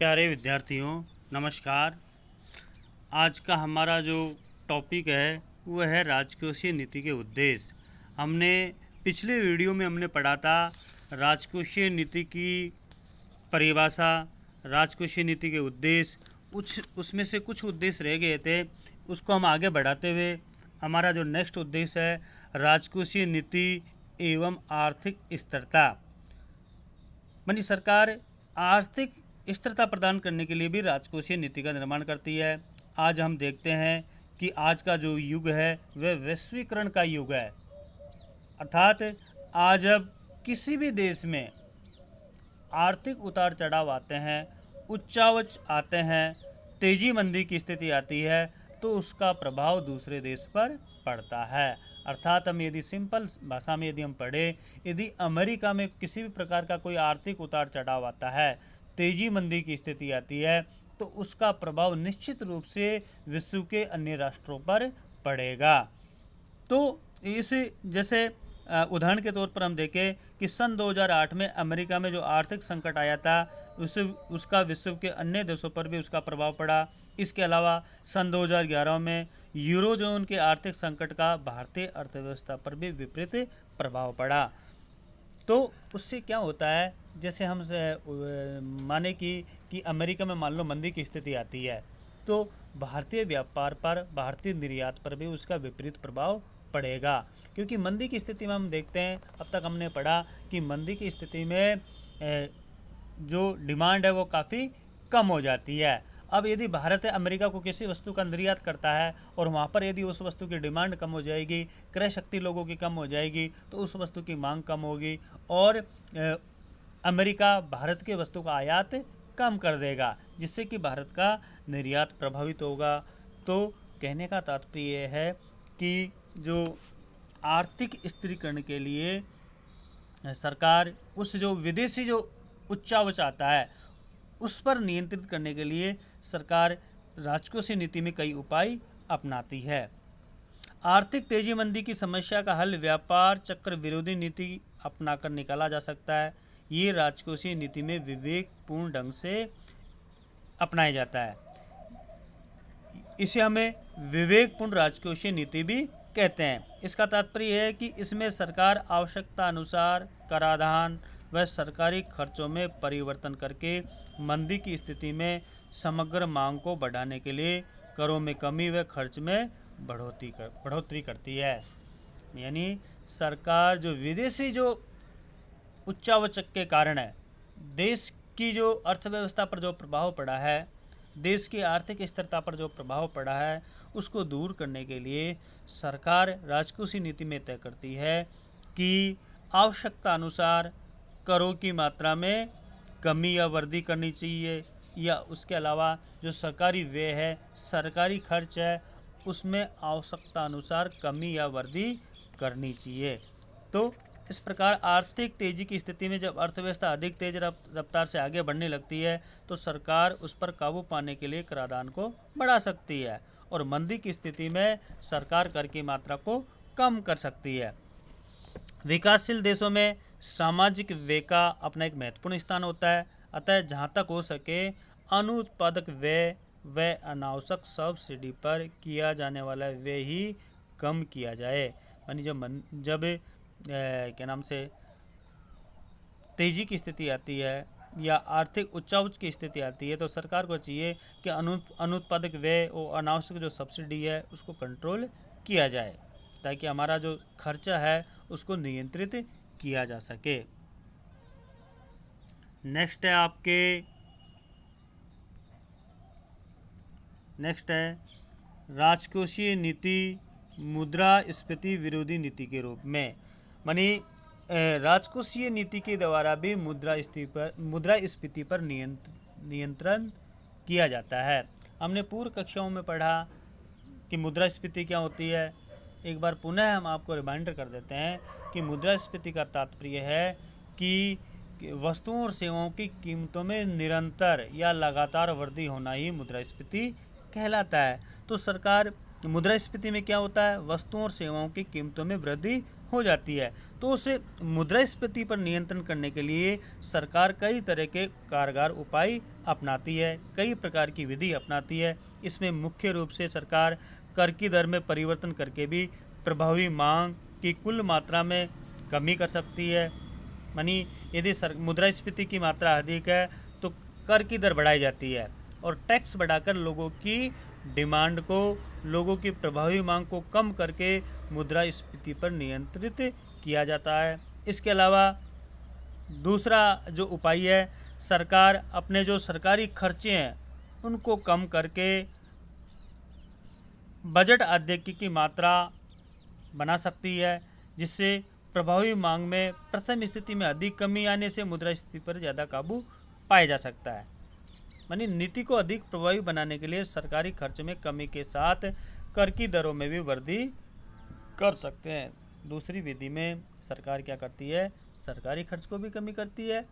प्यारे विद्यार्थियों, नमस्कार। आज का हमारा जो टॉपिक है वह है राजकोषीय नीति के उद्देश्य। हमने पिछले वीडियो में हमने पढ़ा था राजकोषीय नीति की परिभाषा, राजकोषीय नीति के उद्देश्य। उसमें से कुछ उद्देश्य रह गए थे, उसको हम आगे बढ़ाते हुए हमारा जो नेक्स्ट उद्देश्य है राजकोषीय नीति एवं आर्थिक स्थिरता। मानी सरकार आर्थिक स्थिरता प्रदान करने के लिए भी राजकोषीय नीति का निर्माण करती है। आज हम देखते हैं कि आज का जो युग है वह वैश्वीकरण का युग है, अर्थात आज अब किसी भी देश में आर्थिक उतार चढ़ाव आते हैं, उच्चावच आते हैं, तेजी मंदी की स्थिति आती है तो उसका प्रभाव दूसरे देश पर पड़ता है। अर्थात हम यदि सिंपल भाषा में यदि हम पढ़े, यदि अमेरिका में किसी भी प्रकार का कोई आर्थिक उतार चढ़ाव आता है, तेजी मंदी की स्थिति आती है तो उसका प्रभाव निश्चित रूप से विश्व के अन्य राष्ट्रों पर पड़ेगा। तो इस जैसे उदाहरण के तौर पर हम देखें कि सन 2008 में अमेरिका में जो आर्थिक संकट आया था उसका विश्व के अन्य देशों पर भी उसका प्रभाव पड़ा। इसके अलावा सन 2011 में यूरोजोन के आर्थिक संकट का भारतीय अर्थव्यवस्था पर भी विपरीत प्रभाव पड़ा। तो उससे क्या होता है, जैसे हम माने कि अमेरिका में मान लो मंदी की स्थिति आती है तो भारतीय व्यापार पर, भारतीय निर्यात पर भी उसका विपरीत प्रभाव पड़ेगा। क्योंकि मंदी की स्थिति में हम देखते हैं, अब तक हमने पढ़ा कि मंदी की स्थिति में जो डिमांड है वो काफ़ी कम हो जाती है। अब यदि भारत अमेरिका को किसी वस्तु का निर्यात करता है और वहाँ पर यदि उस वस्तु की डिमांड कम हो जाएगी, क्रय शक्ति लोगों की कम हो जाएगी तो उस वस्तु की मांग कम होगी और अमेरिका भारत की वस्तु का आयात कम कर देगा, जिससे कि भारत का निर्यात प्रभावित होगा। तो कहने का तात्पर्य यह है कि जो आर्थिक स्थिरीकरण के लिए सरकार उस जो विदेशी जो उच्चावच आता है उस पर नियंत्रित करने के लिए सरकार राजकोषीय नीति में कई उपाय अपनाती है। आर्थिक तेजी मंदी की समस्या का हल व्यापार चक्र विरोधी नीति अपनाकर निकाला जा सकता है। ये राजकोषीय नीति में विवेकपूर्ण ढंग से अपनाया जाता है। इसे हमें विवेकपूर्ण राजकोषीय नीति भी कहते हैं। इसका तात्पर्य है कि इसमें सरकार आवश्यकता अनुसार कराधान व सरकारी खर्चों में परिवर्तन करके मंदी की स्थिति में समग्र मांग को बढ़ाने के लिए करों में कमी व खर्च में बढ़ोतरी करती है। यानी सरकार जो विदेशी जो उच्चावचक के कारण है, देश की जो अर्थव्यवस्था पर जो प्रभाव पड़ा है, देश की आर्थिक स्थिरता पर जो प्रभाव पड़ा है, उसको दूर करने के लिए सरकार राजकोषीय नीति में तय करती है कि आवश्यकता अनुसार करों की मात्रा में कमी या वृद्धि करनी चाहिए, या उसके अलावा जो सरकारी व्यय है, सरकारी खर्च है, उसमें आवश्यकता अनुसार कमी या वृद्धि करनी चाहिए। तो इस प्रकार आर्थिक तेजी की स्थिति में जब अर्थव्यवस्था अधिक तेज रफ्तार से आगे बढ़ने लगती है तो सरकार उस पर काबू पाने के लिए कराधान को बढ़ा सकती है और मंदी की स्थिति में सरकार कर की मात्रा को कम कर सकती है। विकासशील देशों में सामाजिक व्यय का अपना एक महत्वपूर्ण स्थान होता है, अतः जहाँ तक हो सके अनुत्पादक व्यय व अनावश्यक सब्सिडी पर किया जाने वाला व्यय ही कम किया जाए। यानी जब क्या नाम से तेजी की स्थिति आती है या आर्थिक उच्चावच की स्थिति आती है तो सरकार को चाहिए कि अनुत्पादक व्यय और अनावश्यक जो सब्सिडी है उसको कंट्रोल किया जाए, ताकि हमारा जो खर्चा है उसको नियंत्रित किया जा सके। नेक्स्ट है राजकोषीय नीति मुद्रास्फीति विरोधी नीति के रूप में। मानी राजकोषीय नीति के द्वारा भी मुद्रास्फीति पर नियंत्रण किया जाता है। हमने पूर्व कक्षाओं में पढ़ा कि मुद्रास्फीति क्या होती है। एक बार पुनः हम आपको रिमाइंडर कर देते हैं कि मुद्रास्फीति का तात्पर्य है कि वस्तुओं और सेवाओं की कीमतों में निरंतर या लगातार वृद्धि होना ही मुद्रास्फीति कहलाता है। तो सरकार मुद्रास्फीति में क्या होता है, वस्तुओं और सेवाओं की कीमतों में वृद्धि हो जाती है। तो उस मुद्रास्फीति पर नियंत्रण करने के लिए सरकार कई तरह के कारगर उपाय अपनाती है, कई प्रकार की विधि अपनाती है। इसमें मुख्य रूप से सरकार कर की दर में परिवर्तन करके भी प्रभावी मांग की कुल मात्रा में कमी कर सकती है। मानी यदि मुद्रास्फीति की मात्रा अधिक है तो कर की दर बढ़ाई जाती है और टैक्स बढ़ाकर लोगों की डिमांड को, लोगों की प्रभावी मांग को कम करके मुद्रास्फीति पर नियंत्रित किया जाता है। इसके अलावा दूसरा जो उपाय है, सरकार अपने जो सरकारी खर्चे हैं उनको कम करके बजट आद्यकी की मात्रा बना सकती है, जिससे प्रभावी मांग में प्रथम स्थिति में अधिक कमी आने से मुद्रास्फीति पर ज़्यादा काबू पाया जा सकता है। यानी नीति को अधिक प्रभावी बनाने के लिए सरकारी खर्च में कमी के साथ कर की दरों में भी वृद्धि कर सकते हैं। दूसरी विधि में सरकार क्या करती है, सरकारी खर्च को भी कमी करती है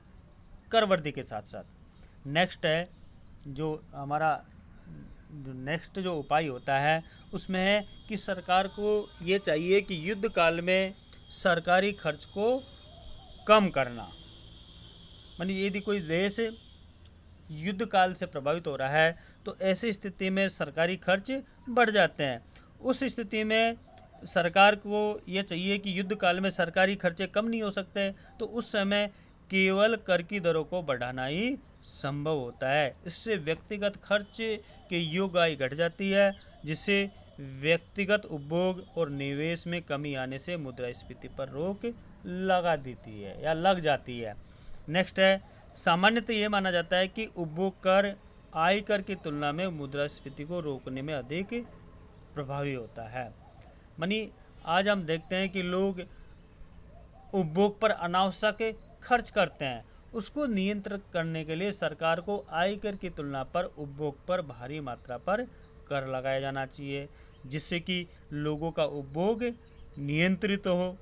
कर वृद्धि के साथ साथ। नेक्स्ट है जो हमारा नेक्स्ट जो उपाय होता है उसमें है कि सरकार को ये चाहिए कि युद्ध काल में सरकारी खर्च को कम करना। मानी यदि कोई देश युद्ध काल से प्रभावित हो रहा है तो ऐसी स्थिति में सरकारी खर्च बढ़ जाते हैं। उस स्थिति में सरकार को ये चाहिए कि युद्ध काल में सरकारी खर्चे कम नहीं हो सकते, तो उस समय केवल कर की दरों को बढ़ाना ही संभव होता है। इससे व्यक्तिगत खर्च के योग्य आय घट जाती है, जिससे व्यक्तिगत उपभोग और निवेश में कमी आने से मुद्रास्फीति पर रोक लगा देती है या लग जाती है। नेक्स्ट है, सामान्यतः ये माना जाता है कि उपभोग कर आय कर की तुलना में मुद्रास्फीति को रोकने में अधिक प्रभावी होता है। मानी आज हम देखते हैं कि लोग उपभोग पर अनावश्यक खर्च करते हैं, उसको नियंत्रित करने के लिए सरकार को आयकर की तुलना पर उपभोग पर भारी मात्रा पर कर लगाया जाना चाहिए, जिससे कि लोगों का उपभोग नियंत्रित हो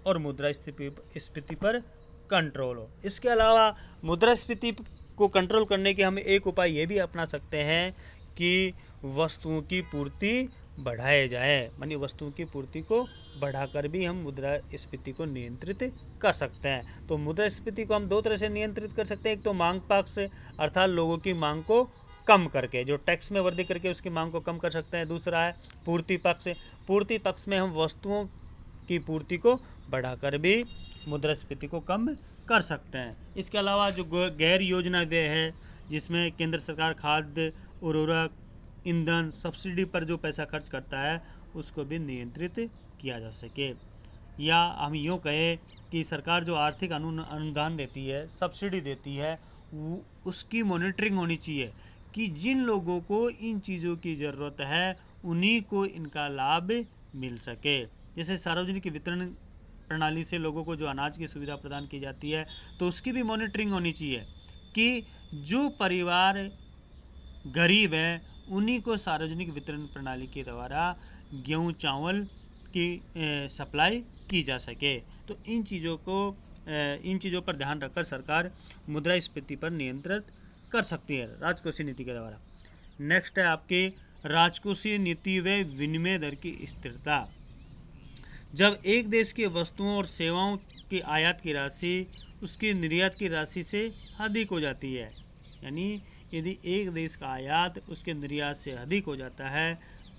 और मुद्रास्फीति पर कंट्रोल हो। इसके अलावा मुद्रास्फीति को कंट्रोल करने के हम एक उपाय ये भी अपना सकते हैं कि वस्तुओं की पूर्ति बढ़ाए जाए। मानी वस्तुओं की पूर्ति को बढ़ाकर भी हम मुद्रास्फीति को नियंत्रित कर सकते हैं। तो मुद्रास्फीति को हम दो तरह से नियंत्रित कर सकते हैं। एक तो मांग पक्ष अर्थात लोगों की मांग को कम करके, जो टैक्स में वृद्धि करके उसकी मांग को कम कर सकते हैं। दूसरा है पूर्ति पक्ष। पूर्ति पक्ष में हम वस्तुओं की पूर्ति को बढ़ाकर भी मुद्रास्फीति को कम कर सकते हैं। इसके अलावा जो गैर योजना व्यय है, जिसमें केंद्र सरकार खाद्य, उर्वरक, ईंधन, सब्सिडी पर जो पैसा खर्च करता है उसको भी नियंत्रित किया जा सके। या हम यूँ कहें कि सरकार जो आर्थिक अनुदान देती है, सब्सिडी देती है, उसकी मॉनिटरिंग होनी चाहिए कि जिन लोगों को इन चीज़ों की ज़रूरत है उन्हीं को इनका लाभ मिल सके। जैसे सार्वजनिक वितरण प्रणाली से लोगों को जो अनाज की सुविधा प्रदान की जाती है तो उसकी भी मॉनिटरिंग होनी चाहिए कि जो परिवार गरीब है उन्हीं को सार्वजनिक वितरण प्रणाली के द्वारा गेहूँ चावल की सप्लाई की जा सके। तो इन चीज़ों पर ध्यान रखकर सरकार मुद्रास्फीति पर नियंत्रित कर सकती है राजकोषीय नीति के द्वारा। नेक्स्ट है आपकी राजकोषीय नीति व विनिमय दर की स्थिरता। जब एक देश की वस्तुओं और सेवाओं की आयात की राशि उसकी निर्यात की राशि से अधिक हो जाती है, यानी यदि एक देश का आयात उसके निर्यात से अधिक हो जाता है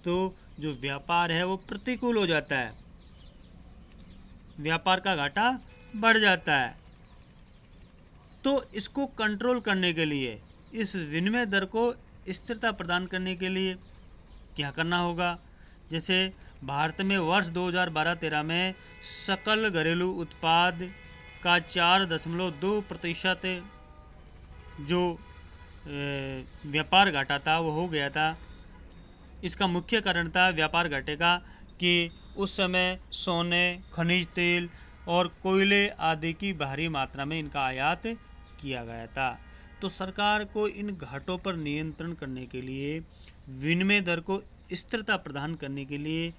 तो जो व्यापार है वो प्रतिकूल हो जाता है, व्यापार का घाटा बढ़ जाता है। तो इसको कंट्रोल करने के लिए, इस विनिमय दर को स्थिरता प्रदान करने के लिए क्या करना होगा। जैसे भारत में वर्ष 2012-13 में सकल घरेलू उत्पाद का 4.2% जो व्यापार घाटा था वो हो गया था। इसका मुख्य कारण था व्यापार घाटे का कि उस समय सोने, खनिज तेल और कोयले आदि की भारी मात्रा में इनका आयात किया गया था। तो सरकार को इन घाटों पर नियंत्रण करने के लिए, विनिमय दर को स्थिरता प्रदान करने के लिए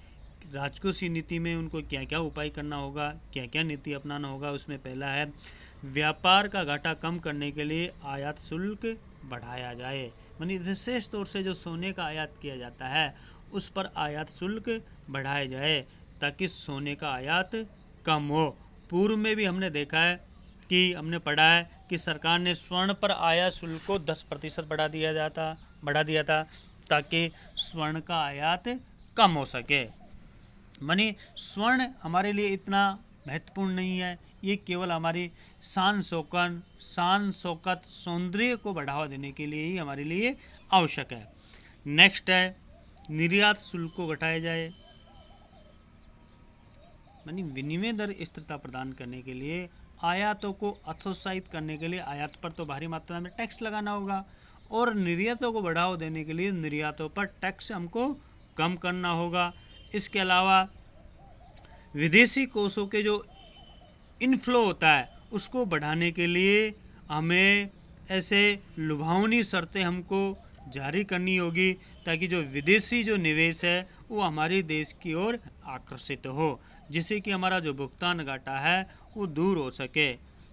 राजकोषीय नीति में उनको क्या क्या उपाय करना होगा, क्या क्या नीति अपनाना होगा। उसमें पहला है व्यापार का घाटा कम करने के लिए आयात शुल्क बढ़ाया जाए। यानी विशेष तौर से जो सोने का आयात किया जाता है उस पर आयात शुल्क बढ़ाया जाए ताकि सोने का आयात कम हो। पूर्व में भी हमने देखा है कि हमने पढ़ा है कि सरकार ने स्वर्ण पर आयात शुल्क को 10% बढ़ा दिया था ताकि स्वर्ण का आयात कम हो सके। मानी स्वर्ण हमारे लिए इतना महत्वपूर्ण नहीं है, ये केवल हमारी शान शौकत सौंदर्य को बढ़ावा देने के लिए ही हमारे लिए आवश्यक है। नेक्स्ट है निर्यात शुल्क को घटाया जाए। यानी विनिमय दर स्थिरता प्रदान करने के लिए आयातों को हतोत्साहित करने के लिए आयात पर तो भारी मात्रा में टैक्स लगाना होगा, और निर्यातों को बढ़ावा देने के लिए निर्यातों पर टैक्स हमको कम करना होगा। इसके अलावा विदेशी कोषों के जो इनफ्लो होता है उसको बढ़ाने के लिए हमें ऐसे लुभावनी शर्तें हमको जारी करनी होगी ताकि जो विदेशी जो निवेश है वो हमारे देश की ओर आकर्षित हो, जिससे कि हमारा जो भुगतान घाटा है वो दूर हो सके।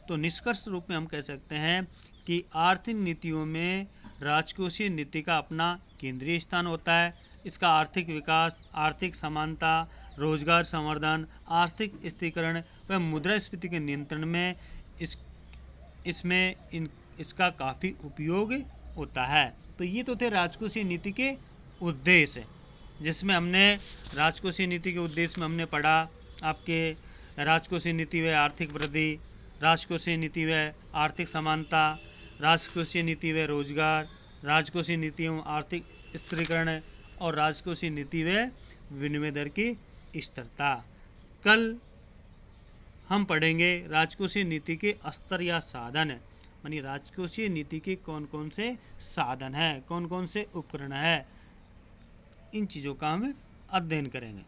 तो निष्कर्ष रूप में हम कह सकते हैं कि आर्थिक नीतियों में राजकोषीय नीति का अपना केंद्रीय स्थान होता है। इसका आर्थिक विकास, आर्थिक समानता, रोजगार संवर्धन, आर्थिक स्थिरीकरण व मुद्रास्फीति के नियंत्रण में इसका काफ़ी उपयोग होता है। तो ये तो थे राजकोषीय नीति के उद्देश्य, जिसमें हमने राजकोषीय नीति के उद्देश्य में हमने पढ़ा आपके राजकोषीय नीति व आर्थिक वृद्धि, राजकोषीय नीति व आर्थिक समानता, राजकोषीय नीति व रोजगार, राजकोषीय नीति एवं आर्थिक स्थिरीकरण और राजकोषीय नीति व विनिमय दर की स्थिरता। कल हम पढ़ेंगे राजकोषीय नीति के स्तर या साधन, यानी राजकोषीय नीति के कौन कौन से साधन हैं, कौन कौन से उपकरण हैं, इन चीज़ों का हम अध्ययन करेंगे।